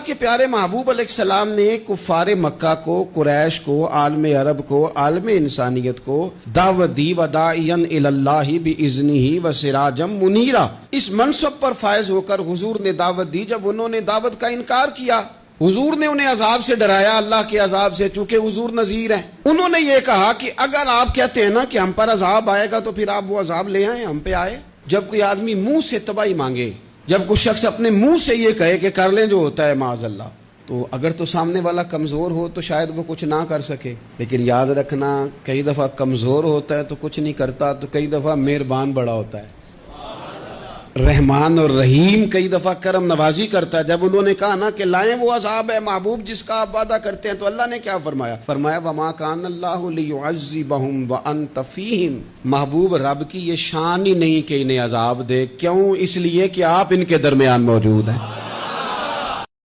अल्लाह के प्यारे महबूब अलैहिस्सलाम ने कुफ़ारे मक्का को, कुरैश को, आलम अरब को, आलम इंसानियत को दावत दी, वदाइयन इलल्लाहि बिइज़्निही व सिराजम मुनीरा। इस मनसब पर फायज होकर हुजूर ने दावत दी जब उन्होंने दावत का इनकार किया। हुजूर ने उन्हें अजाब से डराया, अल्लाह के अजाब से, चूंकि हुजूर नजीर हैं। उन्होंने ये कहा कि अगर आप कहते हैं ना कि हम पर अजाब आएगा तो फिर आप वो अजाब ले आए, हम पे आए। जब कोई आदमी मुंह से तबाही मांगे, जब कोई शख्स अपने मुंह से ये कहे कि कर लें जो होता है माज़अल्लाह, तो अगर तो सामने वाला कमज़ोर हो तो शायद वो कुछ ना कर सके। लेकिन याद रखना, कई दफ़ा कमज़ोर होता है तो कुछ नहीं करता, तो कई दफ़ा मेहरबान बड़ा होता है, रहमान और रहीम कई दफ़ा करम नवाजी करता है। जब उन्होंने कहा ना कि लाएं वो अज़ाब है महबूब जिसका आप वादा करते हैं, तो अल्लाह ने क्या फरमाया? फरमाया वमा कान अल्लाहु लियुअज़्ज़िबहुम व अंत फ़ीहिम। महबूब, रब की ये शान ही नहीं कि इन्हें अजाब दे। क्यों? इसलिए कि आप इनके दरमियान मौजूद हैं।